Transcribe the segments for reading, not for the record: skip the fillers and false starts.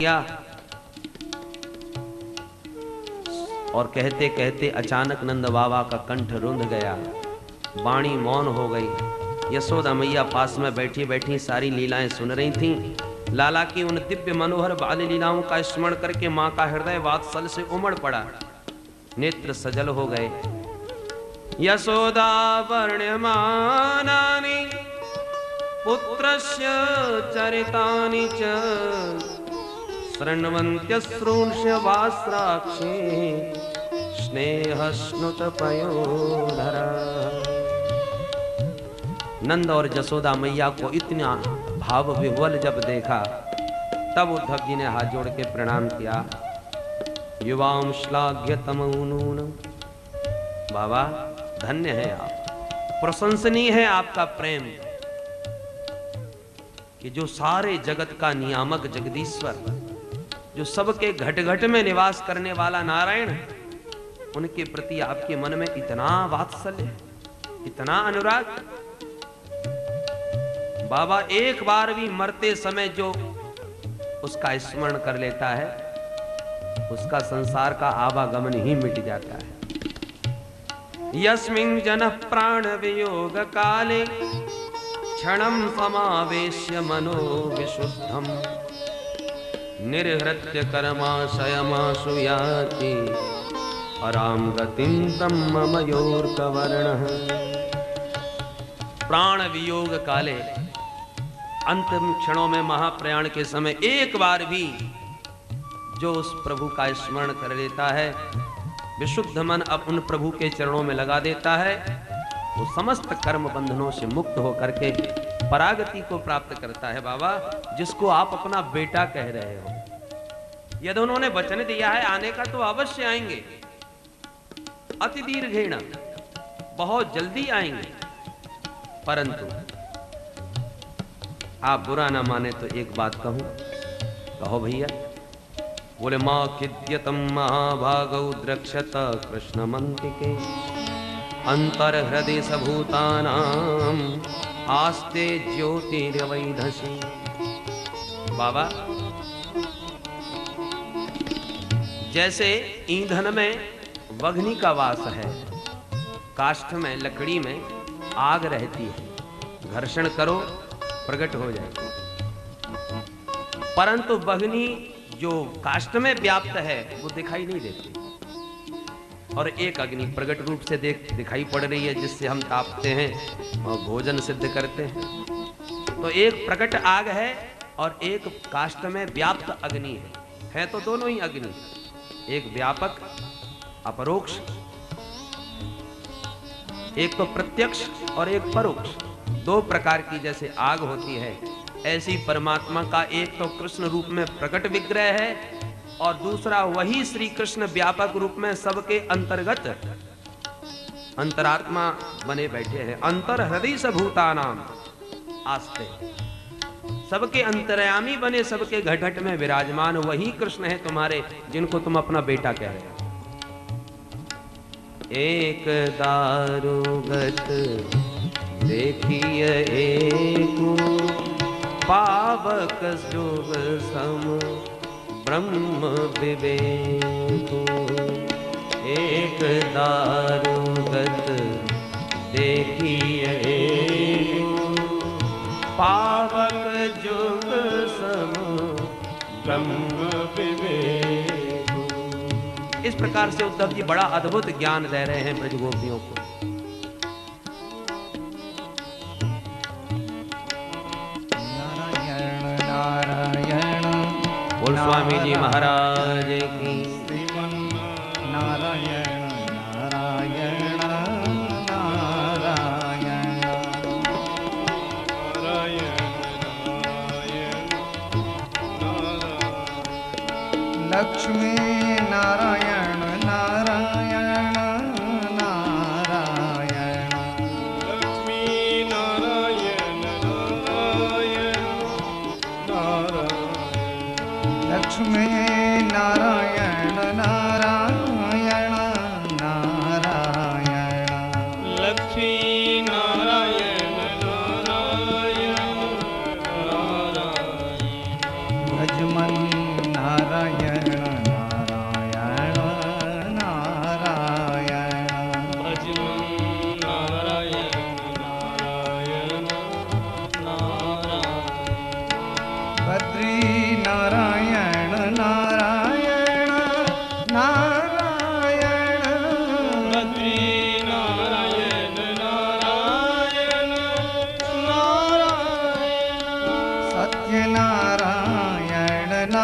किया और कहते कहते अचानक नंद बाबा का कंठ रुंध गया, वाणी मौन हो गई। यशोदा मैया पास में बैठी बैठी सारी लीलाएं सुन रही थीं। लाला की उन दिव्य मनोहर बाल लीलाओं का स्मरण करके मां का हृदय वात्सल से उमड़ पड़ा, नेत्र सजल हो गए। यशोदा वर्ण्यमानानि पुत्रस्य चरितानि च शृण्वन्त्यश्रूंश्च वास्राक्षे स्नेहस्नुत पयोधरा। नंद और जसोदा मैया को इतना भाव विह्वल जब देखा, तब उद्धव जी ने हाथ जोड़ के प्रणाम किया। युवाम श्लाघ्य तमूनून, बाबा धन्य है आप, प्रशंसनीय है आपका प्रेम कि जो सारे जगत का नियामक जगदीश्वर, जो सबके घट घट में निवास करने वाला नारायण, उनके प्रति आपके मन में इतना वात्सल्य, इतना अनुराग। बाबा एक बार भी मरते समय जो उसका स्मरण कर लेता है, उसका संसार का आवागमन ही मिट जाता है। यस्मिन् जनः प्राण वियोग काले क्षणं समावेश्य मनो विशुद्धम निर्हृत्य कर्माशयमाशु याति पराम गतिं ब्रह्ममयोर्कवर्णः। प्राण वियोग काले, अंतिम क्षणों में महाप्रयाण के समय एक बार भी जो उस प्रभु का स्मरण कर लेता है, विशुद्ध मन अब उन प्रभु के चरणों में लगा देता है, वो समस्त कर्म बंधनों से मुक्त होकर के परागति को प्राप्त करता है। बाबा, जिसको आप अपना बेटा कह रहे हो, यदि उन्होंने वचन दिया है आने का तो अवश्य आएंगे, अति दीर्घेण, बहुत जल्दी आएंगे। परंतु आप बुरा ना माने तो एक बात कहूं, कहो भैया। बोले मां खिद्यतम महाभागौ द्रक्षत कृष्ण मंतिके अंतर हृदय सबूतानाम आस्ते ज्योतिर्वैधसी। बाबा, जैसे ईंधन में वग्नि का वास है, काष्ठ में, लकड़ी में आग रहती है, घर्षण करो प्रकट हो जाएगी, परंतु वग्नि जो काष्ठ में व्याप्त है वो दिखाई नहीं देती। और एक अग्नि प्रकट रूप से दिखाई पड़ रही है, जिससे हम तापते हैं और भोजन सिद्ध करते हैं। तो एक प्रकट आग है और एक काष्ठ में व्याप्त अग्नि है तो दोनों ही अग्नि, एक व्यापक अपरोक्ष, एक तो प्रत्यक्ष और एक परोक्ष। दो प्रकार की जैसे आग होती है, ऐसी परमात्मा का एक तो कृष्ण रूप में प्रकट विग्रह है और दूसरा वही श्री कृष्ण व्यापक रूप में सबके अंतर्गत अंतरात्मा बने बैठे हैं। अंतर हृदय सबूतानाम आस्ते, सबके अंतर्यामी बने, सबके घट घट में विराजमान वही कृष्ण है तुम्हारे, जिनको तुम अपना बेटा कह रहे हो। एक दारुगत देखिए एको पावक जोग सम ब्रह्म विवेको। एक दारुगत देखिए पावक जोग सम ब्रह्म विवेको। इस प्रकार से उद्धव जी बड़ा अद्भुत ज्ञान दे रहे हैं ब्रज गोपियों को। बोल स्वामी जी महाराज की। नारायण नारायण नारायण नारायण लक्ष्मी नारायण नारायण नारायण लक्ष्मी नारायण नारायण नारायण लक्ष्मी नारायण नारायण नारायण लक्ष्मी नारायण नारायण नारायण भजमन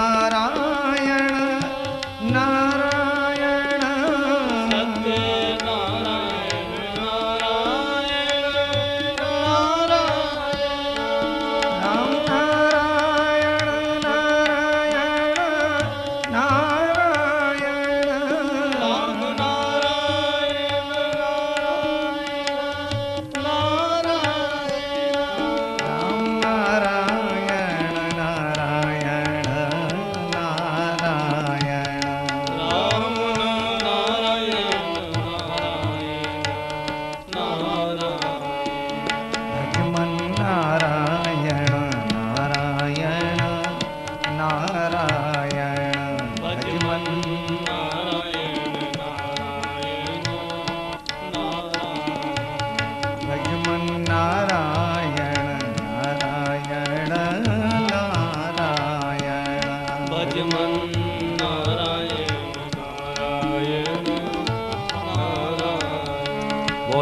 नारायण नारायण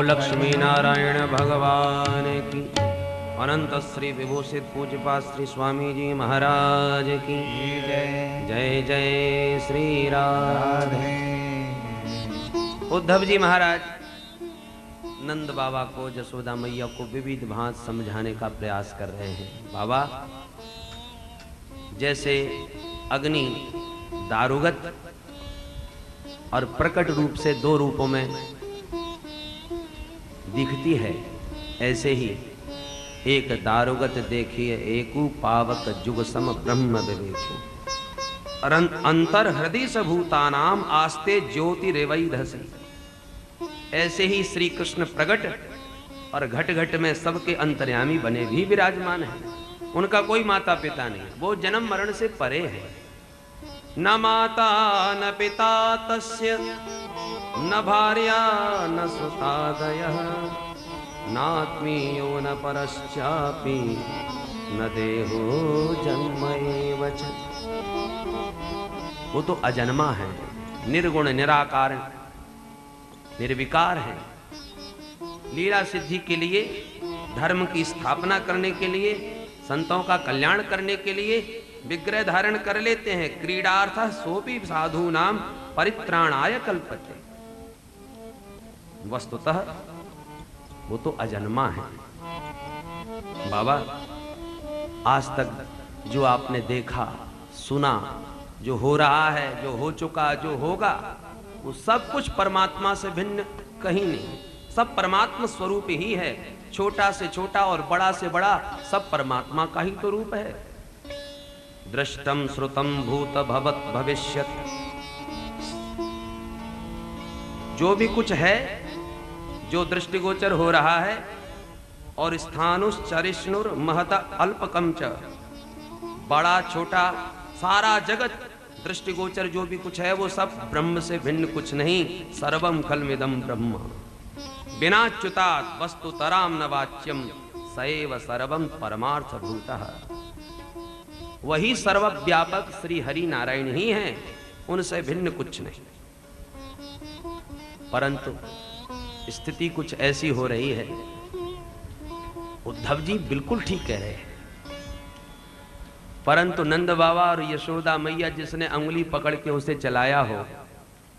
लक्ष्मी नारायण भगवान की अनंत श्री विभूषित पूज्यपाद श्री स्वामी जी महाराज की जय जय जय श्री राधे। उद्धव जी महाराज नंद बाबा को जसोदा मैया को विविध भांत समझाने का प्रयास कर रहे हैं। बाबा जैसे अग्नि दारुगत और प्रकट रूप से दो रूपों में दिखती है, ऐसे ही एक दारुगत देखिए एकू पावक जुग सम ब्रह्म विवेक अंतर हृदय भूतानाम आस्ते ज्योति रेवई धसी। ऐसे ही श्री कृष्ण प्रगट और घट घट में सबके अंतर्यामी बने भी विराजमान है। उनका कोई माता पिता नहीं, वो जन्म मरण से परे है। न माता न पिता तस्य न भार्या न सुतादयः नात्मीयो न परश्चापि न देहो जन्म एव च। वो तो अजन्मा है, निर्गुण निराकार निर्विकार है। लीला सिद्धि के लिए, धर्म की स्थापना करने के लिए, संतों का कल्याण करने के लिए विग्रह धारण कर लेते हैं। क्रीडार्थ सोपि साधु नाम परित्राणाय कल्पते। वस्तुतः वो तो अजन्मा है। बाबा आज तक जो आपने देखा सुना, जो हो रहा है, जो हो चुका, जो होगा, वो सब कुछ परमात्मा से भिन्न कहीं नहीं। सब परमात्मा स्वरूप ही है। छोटा से छोटा और बड़ा से बड़ा सब परमात्मा का ही तो रूप है। दृष्टम श्रुतम भूत भवत भविष्यत, जो भी कुछ है, जो दृष्टिगोचर हो रहा है, और स्थानुश्चरिष्णुर महत अल्पकम च, बड़ा छोटा सारा जगत दृष्टिगोचर जो भी कुछ है वो सब ब्रह्म से भिन्न कुछ नहीं। सर्वम खल्मिदम ब्रह्म बिना च्युतात् वस्तु तराम न वाच्यम सएव सर्वम परमार्थ भूतः। वही सर्वव्यापक श्री हरि नारायण ही हैं, उनसे भिन्न कुछ नहीं। परंतु स्थिति कुछ ऐसी हो रही है। उद्धव जी बिल्कुल ठीक कह रहे हैं, परंतु नंद बाबा और यशोदा मैया जिसने अंगुली पकड़ के उसे चलाया हो,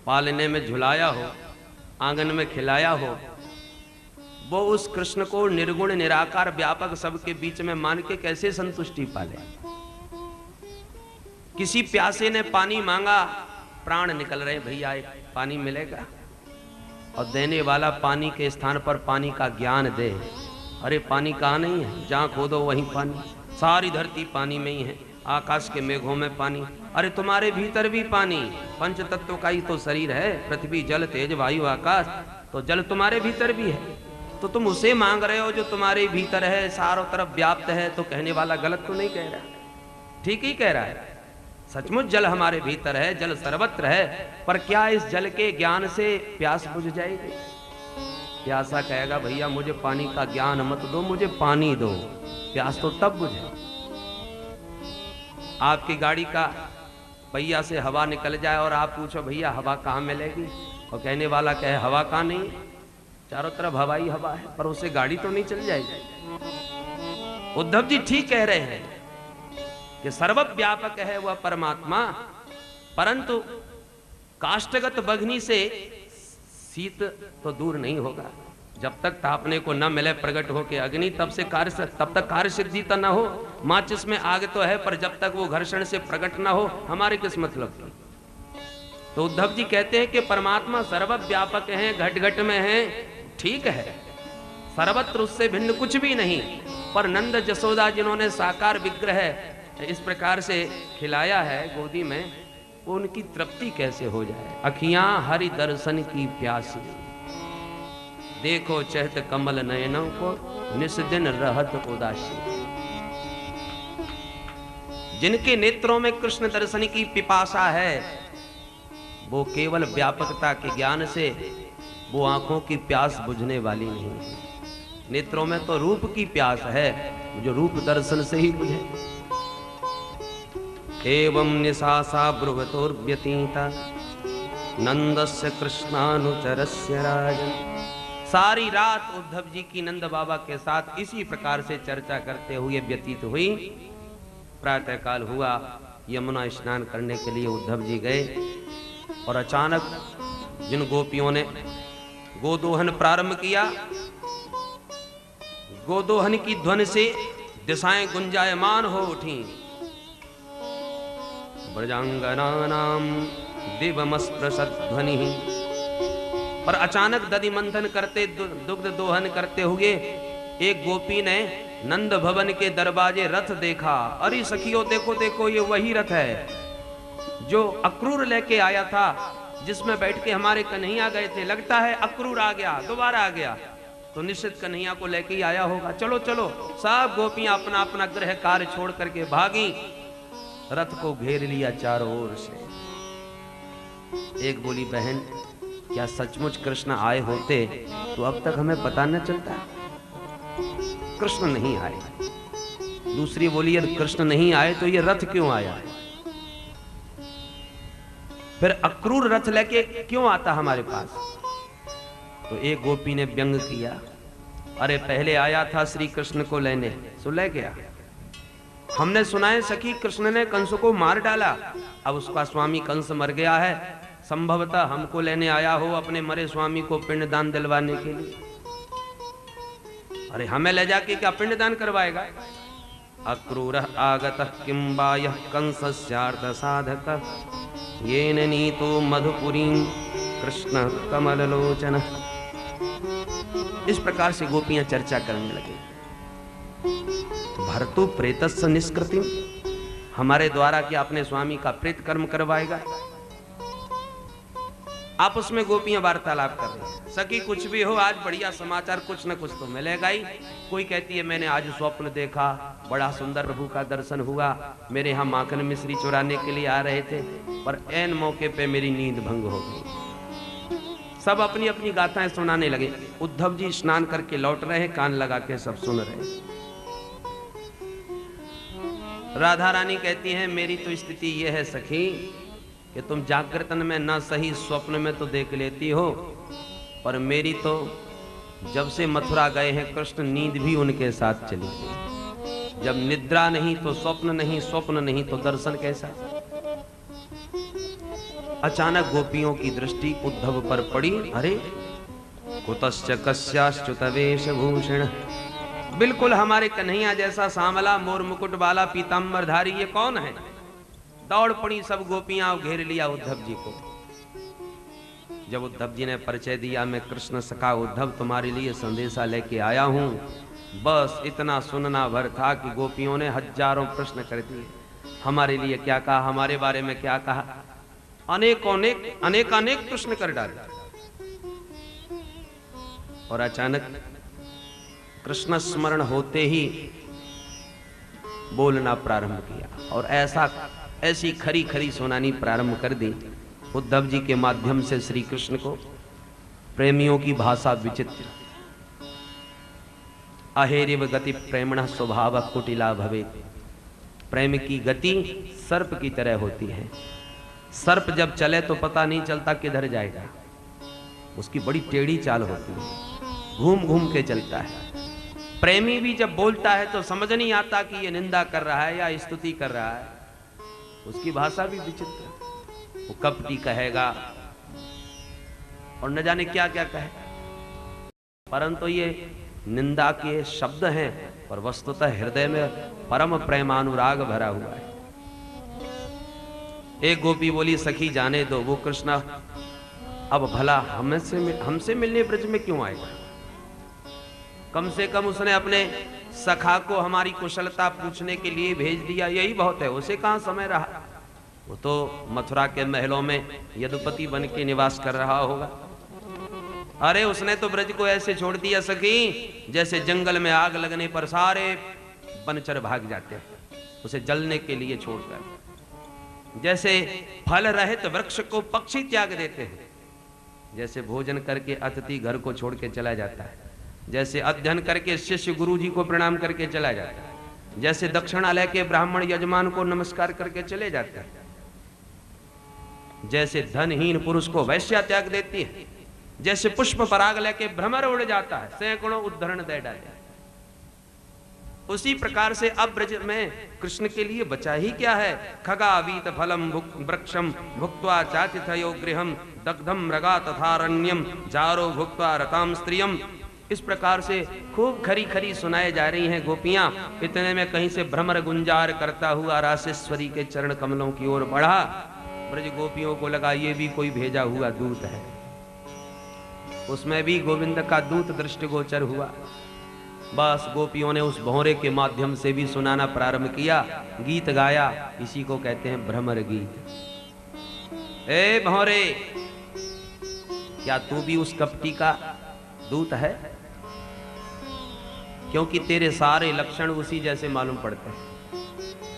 पालने में झुलाया हो, आंगन में खिलाया हो, वो उस कृष्ण को निर्गुण निराकार व्यापक सबके बीच में मान के कैसे संतुष्टि पाले। किसी प्यासे ने पानी मांगा, प्राण निकल रहे, भैया एक पानी मिलेगा, और देने वाला पानी के स्थान पर पानी का ज्ञान दे। अरे पानी कहाँ नहीं है, जहाँ खोदो वहीं पानी, सारी धरती पानी में ही है, आकाश के मेघों में पानी। अरे तुम्हारे भीतर भी पानी, पंच तत्व का ही तो शरीर है, पृथ्वी जल तेज वायु आकाश, तो जल तुम्हारे भीतर भी है। तो तुम उसे मांग रहे हो जो तुम्हारे भीतर है, चारों तरफ व्याप्त है। तो कहने वाला गलत तो नहीं कह रहा, ठीक ही कह रहा है। सचमुच जल हमारे भीतर है, जल सर्वत्र है, पर क्या इस जल के ज्ञान से प्यास बुझ जाएगी? प्यासा कहेगा भैया मुझे पानी का ज्ञान मत दो, मुझे पानी दो। प्यास तो तब बुझे। आपकी गाड़ी का पहिया से हवा निकल जाए और आप पूछो भैया हवा कहाँ मिलेगी, और कहने वाला कहे हवा कहाँ नहीं, चारों तरफ हवा ही हवा है, पर उससे गाड़ी तो नहीं चल जाएगी। उद्धव जी ठीक कह रहे हैं, कि सर्वव्यापक है वह परमात्मा, परंतु काष्ठगत बघनी से शीत तो दूर नहीं होगा। जब तक तापने को न मिले प्रकट हो के अग्नि, तब तक कार्य सिद्धि तो न हो। माचिस में आग तो है, पर जब तक वो घर्षण से प्रकट न हो, हमारे किस मतलब की। तो उद्धव जी कहते हैं कि परमात्मा सर्वव्यापक है, घट घट में है, ठीक है, सर्वत्र उससे भिन्न कुछ भी नहीं। पर नंद जसोदा जिन्होंने साकार विग्रह इस प्रकार से खिलाया है गोदी में, उनकी तृप्ति कैसे हो जाए। अखियां हरि दर्शन की प्यासी, देखो चहत कमल नयनों को, निस दिन रहत उदासी। जिनके नेत्रों में कृष्ण दर्शन की पिपासा है, वो केवल व्यापकता के ज्ञान से वो आंखों की प्यास बुझने वाली नहीं है। नेत्रों में तो रूप की प्यास है, जो रूप दर्शन से ही बुझे। एवं निशासा ब्रुवतोर्व्यतीता नंदस्य कृष्णानुचरस्य राजन। सारी रात उद्धव जी की नंद बाबा के साथ इसी प्रकार से चर्चा करते हुए व्यतीत हुई। प्रातः काल हुआ, यमुना स्नान करने के लिए उद्धव जी गए और अचानक जिन गोपियों ने गोदोहन प्रारंभ किया, गोदोहन की ध्वनि से दिशाएं गुंजायमान हो उठी। ब्रजांगनानां दिवमस्पृशध्वनिः। और अचानक दधि मंथन करते, दुग्ध दोहन करते हुए एक गोपी ने नंद भवन के दरवाजे रथ देखा। अरे सखियों, देखो देखो, ये वही रथ है जो अक्रूर लेके आया था, जिसमें बैठ के हमारे कन्हैया गए थे। लगता है अक्रूर आ गया, दोबारा आ गया, तो निश्चित कन्हैया को लेके ही आया होगा। चलो चलो, सब गोपियां अपना अपना गृह कार्य छोड़ करके भागी, रथ को घेर लिया चारों ओर से। एक बोली, बहन क्या सचमुच कृष्ण आए होते तो अब तक हमें पता न चलता। कृष्ण नहीं आए। दूसरी बोली, यदि कृष्ण नहीं आए तो ये रथ क्यों आया? फिर अक्रूर रथ लेके क्यों आता हमारे पास? तो एक गोपी ने व्यंग किया, अरे पहले आया था श्री कृष्ण को लेने, सो ले गया। हमने सुना है सखी, कृष्ण ने कंस को मार डाला, अब उसका स्वामी कंस मर गया है, संभवतः हमको लेने आया हो अपने मरे स्वामी को पिंडदान दिलवाने के लिए। अरे हमें ले जाके क्या पिंडदान करवाएगा? अक्रूरः आगतः किं वा यः कंसस्यार्थ साधकः येन नीतो मधुपुरीं कृष्ण कमललोचन। इस प्रकार से गोपियां चर्चा करने लगे। भर्तु प्रेतस्य निष्कृतिं, हमारे द्वारा क्या अपने स्वामी का प्रेत कर्म करवाएगा? आपस में गोपियां वार्तालाप कर रही हैं। सखी कुछ भी हो, आज बढ़िया समाचार कुछ न कुछ तो मिलेगा ही। कोई कहती है मैंने आज स्वप्न देखा, बड़ा सुंदर प्रभु का दर्शन हुआ, मेरे यहाँ माखन मिश्री चुराने के लिए आ रहे थे, पर ऐन मौके पे मेरी नींद भंग हो गई। सब अपनी अपनी गाथाएं सुनाने लगे। उद्धव जी स्नान करके लौट रहे हैं, कान लगा के सब सुन रहे हैं। राधा रानी कहती हैं, मेरी तो स्थिति यह है सखी कि तुम जागृतन में न सही, स्वप्न में तो देख लेती हो, पर मेरी तो जब से मथुरा गए हैं कृष्ण, नींद भी उनके साथ चली गई। जब निद्रा नहीं तो स्वप्न नहीं, स्वप्न नहीं तो दर्शन कैसा? अचानक गोपियों की दृष्टि उद्धव पर पड़ी। अरे कुतश्च कस्याश्च्युत वेशभूषण, बिल्कुल हमारे कन्हैया जैसा सांवला मोर मुकुट वाला पीतांबरधारी, ये कौन है? दौड़ पड़ी सब गोपियां, घेर लिया उद्धव जी को। जब उद्धव जी ने परिचय दिया, मैं कृष्ण सखा उद्धव तुम्हारे लिए संदेशा लेके आया हूं, बस इतना सुनना भर था कि गोपियों ने हजारों प्रश्न कर दिए। हमारे लिए क्या कहा, हमारे बारे में क्या कहा, अनेक प्रश्न कर डाले। और अचानक कृष्ण स्मरण होते ही बोलना प्रारंभ किया और ऐसी खरी खरी सुनानी प्रारंभ कर दी उद्धव जी के माध्यम से श्री कृष्ण को। प्रेमियों की भाषा विचित्र। अहेरिव गति प्रेमणः स्वभाव कुटिला भवेत्। प्रेम की गति सर्प की तरह होती है। सर्प जब चले तो पता नहीं चलता किधर जाएगा, उसकी बड़ी टेढ़ी चाल होती है, घूम घूम के चलता है। प्रेमी भी जब बोलता है तो समझ नहीं आता कि ये निंदा कर रहा है या स्तुति कर रहा है। उसकी भाषा भी विचित्र है। वो कपटी कहेगा और न जाने क्या क्या कहे, परंतु ये निंदा के शब्द हैं और वस्तुतः हृदय में परम प्रेमानुराग भरा हुआ है। एक गोपी बोली, सखी जाने दो, वो कृष्ण अब भला हमसे मिलने ब्रज में क्यों आएगा? कम से कम उसने अपने सखा को हमारी कुशलता पूछने के लिए भेज दिया, यही बहुत है। उसे कहां समय रहा? वो तो मथुरा के महलों में यदुपति बन के निवास कर रहा होगा। अरे उसने तो ब्रज को ऐसे छोड़ दिया सखी, जैसे जंगल में आग लगने पर सारे वनचर भाग जाते हैं उसे जलने के लिए छोड़कर। जैसे फल रहित वृक्ष को पक्षी त्याग देते हैं, जैसे भोजन करके अतिथि घर को छोड़ के चला जाता है, जैसे अध्ययन करके शिष्य गुरु जी को प्रणाम करके चला जाता है, जैसे दक्षिणालय के ब्राह्मण यजमान को नमस्कार करके चले जाते हैं, जैसे धनहीन पुरुष को वैश्या त्याग देती है, जैसे पुष्प पराग लेके भ्रमर उड़ जाता है, सैकड़ों उद्धरण दे डाले, उसी प्रकार से अब ब्रज में कृष्ण के लिए बचा ही क्या है? खगावीत फलम वृक्षम भुक्त्वा चातिथयो गृहम दग्धम मृगा तथारण्यम जारो भुक्त्वा रताम स्त्रियम। इस प्रकार से खूब खरी खरी सुनाए जा रही हैं गोपियां। इतने में कहीं से भ्रमर गुंजार करता हुआ रासेश्वरी के चरण कमलों की ओर बढ़ा। ब्रज गोपियों को लगा ये भी कोई भेजा हुआ दूत है। उसमें भी गोविंद का दूत दृष्टिगोचर हुआ। बस गोपियों ने उस भौरे के माध्यम से भी सुनाना प्रारंभ किया, गीत गाया। इसी को कहते हैं भ्रमर गीत। ए भौरे, क्या तू भी उस कपटी का दूत है? क्योंकि तेरे सारे लक्षण उसी जैसे मालूम पड़ते हैं।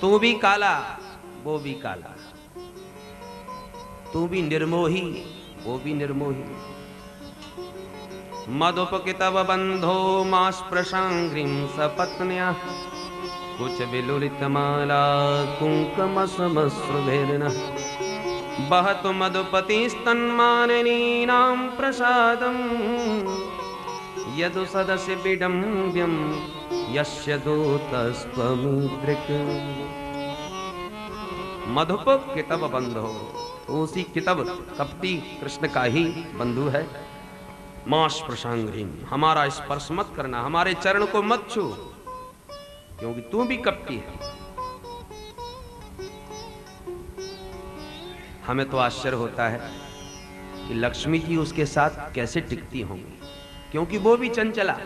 तू भी काला, वो भी काला। तू भी निर्मोही, वो भी निर्मोही। मदुपकितव बंधो मास प्रशांग्रीं सपत्न्या कुछ विलुलित माला कुंकुमसमश्रुभेरिणः बहतु मधुपतिस्तन्मानिनीनां प्रसादं यदु सदस्य विडम्ब्यं यस्य दूतस्त्वमीदृक्। मधुप कितव बंधो, उसी कितव कपटी कृष्ण का ही बंधु है। मास प्रशांग्रीं, हमारा स्पर्श मत करना, हमारे चरण को मत छू, क्योंकि तू भी कपटी है। हमें तो आश्चर्य होता है कि लक्ष्मी जी उसके साथ कैसे टिकती होंगी, क्योंकि वो भी चंचला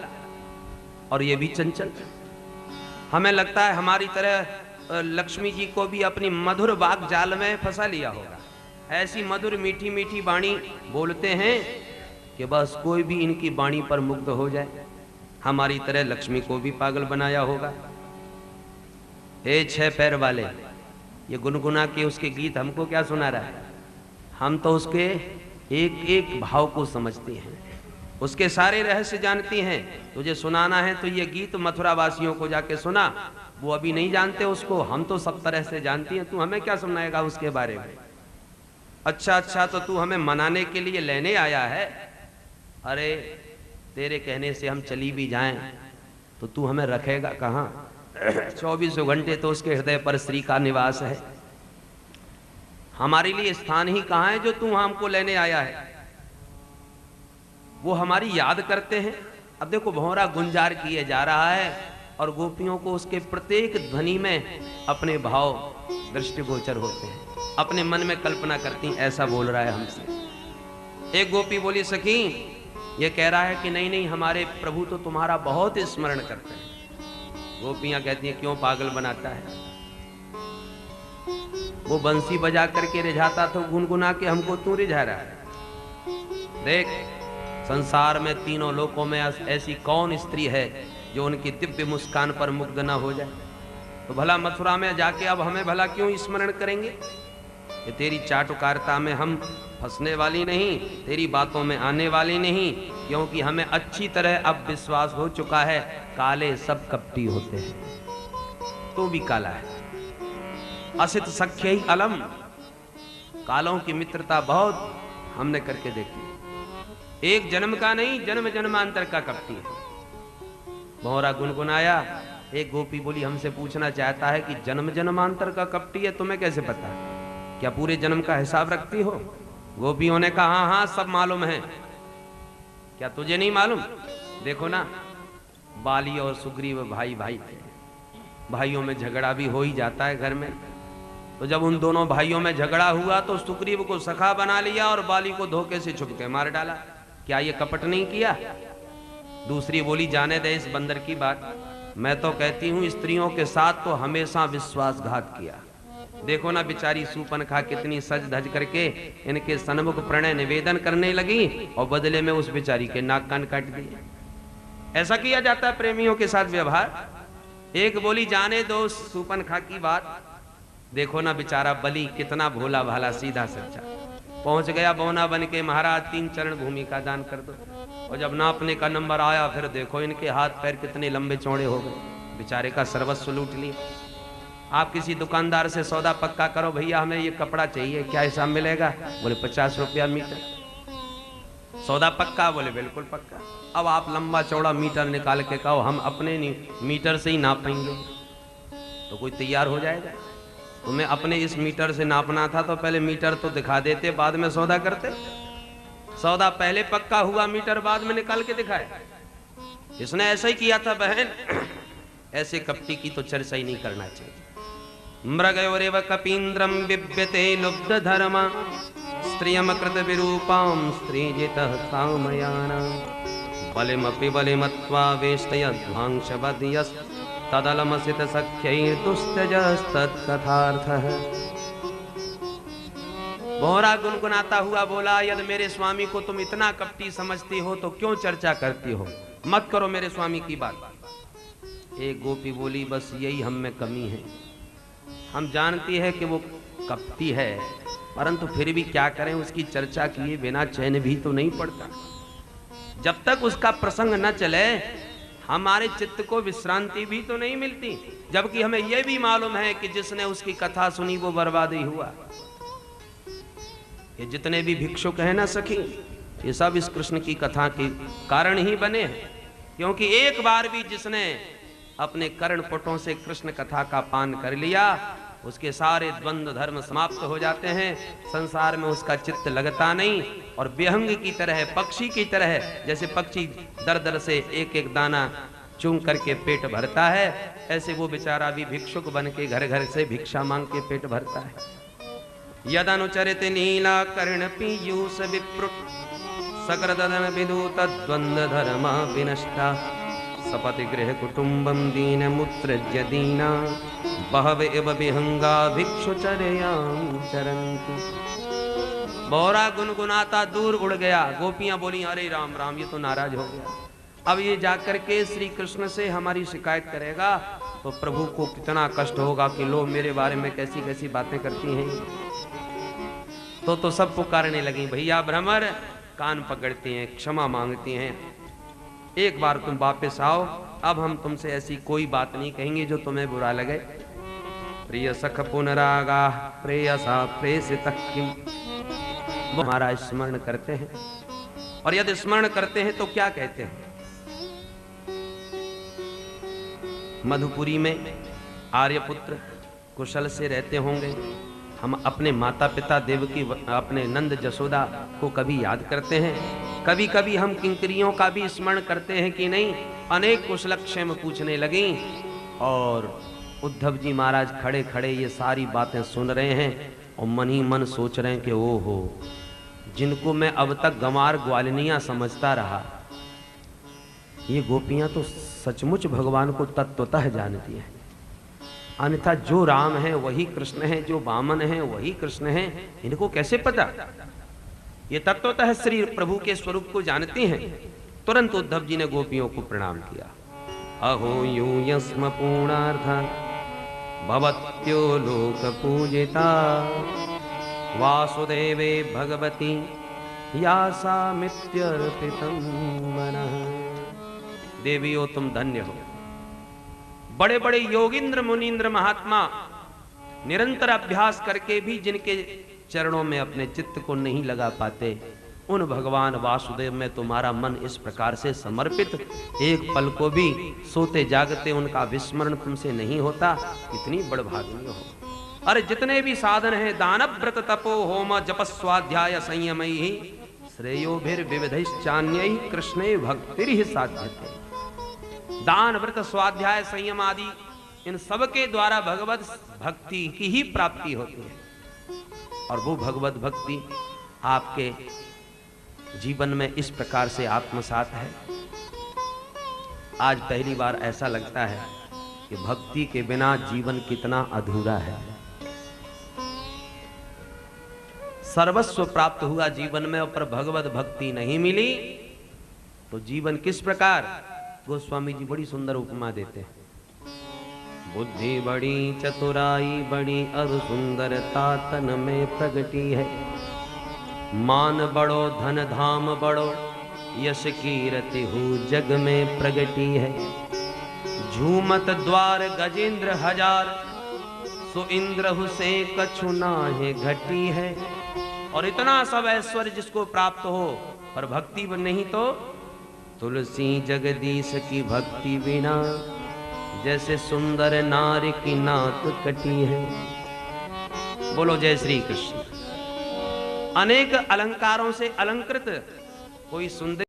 और ये भी चंचल। हमें लगता है हमारी तरह लक्ष्मी जी को भी अपनी मधुर वाक जाल में फंसा लिया होगा। ऐसी मधुर मीठी मीठी वाणी बोलते हैं कि बस कोई भी इनकी वाणी पर मुग्ध हो जाए। हमारी तरह लक्ष्मी को भी पागल बनाया होगा। हे छह पैर वाले, ये गुनगुना के उसके गीत हमको क्या सुना रहा है? हम तो उसके एक एक भाव को समझते हैं, उसके सारे रहस्य जानती हैं। तुझे सुनाना है तो ये गीत मथुरा वासियों को जाके सुना, वो अभी नहीं जानते उसको, हम तो सब तरह से जानती हैं। तू हमें क्या सुनाएगा उसके बारे में? अच्छा अच्छा, तो तू हमें मनाने के लिए लेने आया है? अरे तेरे कहने से हम चली भी जाएं तो तू हमें रखेगा कहाँ? 24 घंटे तो उसके हृदय पर श्री का निवास है। हमारे लिए स्थान ही कहाँ है जो तू हमको लेने आया है? वो हमारी याद करते हैं। अब देखो भौरा गुंजार किए जा रहा है और गोपियों को उसके प्रत्येक ध्वनि में अपने भाव दृष्टिगोचर होते हैं, अपने मन में कल्पना करती, ऐसा बोल रहा है हमसे। एक गोपी बोली, सखी ये कह रहा है कि नहीं नहीं, हमारे प्रभु तो तुम्हारा बहुत स्मरण करते हैं। गोपियां कहती हैं, क्यों पागल बनाता है? वो बंसी बजा करके रिझाता तो गुनगुना के हमको तू रिझा रहा है। देख, संसार में तीनों लोकों में ऐसी कौन स्त्री है जो उनकी दिव्य मुस्कान पर मुग्ध न हो जाए? तो भला मथुरा में जाके अब हमें भला क्यों स्मरण करेंगे? ये तेरी चाटुकारिता में हम फंसने वाली नहीं, तेरी बातों में आने वाली नहीं, क्योंकि हमें अच्छी तरह अब विश्वास हो चुका है काले सब कपटी होते हैं। तू भी काला है। असित सख्य ही अलम, कालों की मित्रता बहुत हमने करके देखी। एक जन्म का नहीं, जन्म जन्मांतर का कपटी है। भंवरा गुनगुनाया। एक गोपी बोली हमसे पूछना चाहता है कि जन्म जन्मांतर का कपटी है, तुम्हें कैसे पता है? क्या पूरे जन्म का हिसाब रखती हो? गोपियों ने कहा हाँ हाँ सब मालूम है। क्या तुझे नहीं मालूम? देखो ना, बाली और सुग्रीव भाई भाई थे, भाइयों में झगड़ा भी हो ही जाता है घर में। तो जब उन दोनों भाइयों में झगड़ा हुआ तो सुग्रीव को सखा बना लिया और बाली को धोखे से छुप के मार डाला। क्या ये कपट नहीं किया? दूसरी बोली जाने दे इस बंदर की बात, मैं तो कहती हूं स्त्रियों के साथ तो हमेशा विश्वासघात किया। देखो ना बेचारी सूपनखा कितनी सज धज करके इनके सन्मुख प्रणय निवेदन करने लगी और बदले में उस बेचारी के नाक कान काट दिए। ऐसा किया जाता है प्रेमियों के साथ व्यवहार। एक बोली जाने दो सूपनखा की बात, देखो ना बेचारा बलि कितना भोला भाला सीधा सच्चा पहुंच गया बौना बन के, महाराज 3 चरण भूमि का दान कर दो। और जब नापने का नंबर आया फिर देखो इनके हाथ पैर कितने लंबे चौड़े हो गए, बेचारे का सर्वस्व लूट लिया। आप किसी दुकानदार से सौदा पक्का करो, भैया हमें ये कपड़ा चाहिए, क्या हिसाब मिलेगा? बोले 50 रुपया मीटर। सौदा पक्का? बोले बिल्कुल पक्का। अब आप लंबा चौड़ा मीटर निकाल के कहो हम अपने मीटर से ही नापेंगे, तो कोई तैयार हो जाएगा? तुम्हें अपने इस मीटर से नापना था तो पहले मीटर तो दिखा देते, बाद में सौदा करते। सौदा पहले पक्का हुआ, मीटर बाद में निकाल के दिखाए। इसने ऐसा ही किया था बहन। ऐसे कपटी की तो चर्चा ही नहीं करना चाहिए। मृगयोरेव कपीन्द्रम बिभ्यते लुब्ध धर्मा स्त्रियम कृत विरूपाम स्त्रीजितः कामयाना बलिमपि बलिमत्वा वेष्टयध्वांशवद्यस् तदलमसित सख्यैर्दुस्तजस्तत्कथार्थः। भंवरा गुनगुनाता हुआ बोला यदि मेरे स्वामी को तुम इतना कपटी समझती हो तो क्यों चर्चा करती हो? मत करो मेरे स्वामी की बात। एक गोपी बोली बस यही हम में कमी है, हम जानती है कि वो कपटी है, परंतु फिर भी क्या करें, उसकी चर्चा किए बिना चैन भी तो नहीं पड़ता। जब तक उसका प्रसंग न चले हमारे चित्त को विश्रांति भी तो नहीं मिलती। जबकि हमें यह भी मालूम है कि जिसने उसकी कथा सुनी वो बर्बाद ही हुआ। ये जितने भी भिक्षुक हैं ना सखी, ये सब इस कृष्ण की कथा के कारण ही बने हैं। क्योंकि एक बार भी जिसने अपने कर्णपुटों से कृष्ण कथा का पान कर लिया उसके सारे द्वंद्व धर्म समाप्त हो जाते हैं, संसार में उसका चित्त लगता नहीं। और विहंग की तरह, पक्षी की तरह, जैसे पक्षी दर दर से एक एक दाना चूं करके पेट भरता है, ऐसे वो बेचारा भी भिक्षुक बन के घर घर से भिक्षा मांग के पेट भरता है। यदनुचरित नीला कर्ण पीयूष विप्रुट सकरदन विदूत द्वंद्व धर्मा विनष्टा सपति गृह कुटुंबम दीन मुत्रज्य दीना बहव एव विहंगा भिक्षुचर्यां चरन्ति। भंवरा गुनगुनाता दूर उड़ गया। गोपियां बोली अरे राम राम, ये तो नाराज हो गया। अब ये जाकर के श्री कृष्ण से हमारी शिकायत करेगा तो प्रभु को कितना कष्ट होगा कि लो मेरे बारे में कैसी कैसी बातें करती हैं। तो सब पुकारने लगी भैया भ्रमर, कान पकड़ती हैं, क्षमा मांगती हैं, एक बार तुम वापस आओ, अब हम तुमसे ऐसी कोई बात नहीं कहेंगे जो तुम्हें बुरा लगे। प्रिय सख पुनरागा प्रेयसा प्रेषितः किम, वो हमारा स्मरण करते हैं। और यदि स्मरण करते हैं तो क्या कहते हैं? मधुपुरी में आर्यपुत्र कुशल से रहते होंगे, हम अपने माता पिता देवकी अपने नंद जसोदा को कभी याद करते हैं? कभी कभी हम किंकरियों का भी स्मरण करते हैं कि नहीं? अनेक कुशलक्षेम पूछने लगी और उद्धव जी महाराज खड़े खड़े ये सारी बातें सुन रहे हैं और मन ही मन सोच रहे हैं कि ओ हो, जिनको मैं अब तक गंवार ग्वालिनियां समझता रहा, ये गोपियां तो सचमुच भगवान को तत्वतः जानती हैं। अन्यथा जो राम है वही कृष्ण है, जो वामन है वही कृष्ण है, इनको कैसे पता? ये तत्वतः श्री प्रभु के स्वरूप को जानती हैं। तुरंत उद्धव जी ने गोपियों को प्रणाम किया। अहो यूयस्म पूर्णार्थ भवत्यो लोक पूजिता वासुदेवे भगवती यासामित्यर्पितं मनः। देवियों तुम धन्य हो। बड़े बड़े योगींद्र मुनींद्र महात्मा निरंतर अभ्यास करके भी जिनके चरणों में अपने चित्त को नहीं लगा पाते, उन भगवान वासुदेव में तुम्हारा मन इस प्रकार से समर्पित, एक पल को भी सोते जागते उनका विस्मरण तुमसे नहीं होता, कितनी बड़भागिनी हो। अरे जितने भी साधन हैं, दानव व्रत तपो होम जप स्वाध्याय संयमई श्रेयोभिर्विविधैश्चान्यै कृष्णे भक्तिर्हि साध्यते। दान व्रत स्वाध्याय संयम आदि इन सब के द्वारा भगवत भक्ति की ही प्राप्ति होती है। और वो भगवत भक्ति आपके जीवन में इस प्रकार से आत्मसात है। आज पहली बार ऐसा लगता है कि भक्ति के बिना जीवन कितना अधूरा है। सर्वस्व प्राप्त हुआ जीवन में, पर भगवत भक्ति नहीं मिली तो जीवन किस प्रकार। गोस्वामी जी बड़ी सुंदर उपमा देते हैं। बुद्धि बड़ी चतुराई बड़ी और सुंदरता तन में प्रगटी है, मान बड़ो धन धाम बड़ो यश कीर्ति हो जग में प्रगटी है। झूमत द्वार गजेंद्र हजार सो इंद्र से कछु नाहे घटी है। और इतना सब ऐश्वर्य जिसको प्राप्त हो पर भक्ति नहीं तो तुलसी जगदीश की भक्ति बिना जैसे सुंदर नारी की नाक कटी है। बोलो जय श्री कृष्ण। अनेक अलंकारों से अलंकृत कोई सुंदरी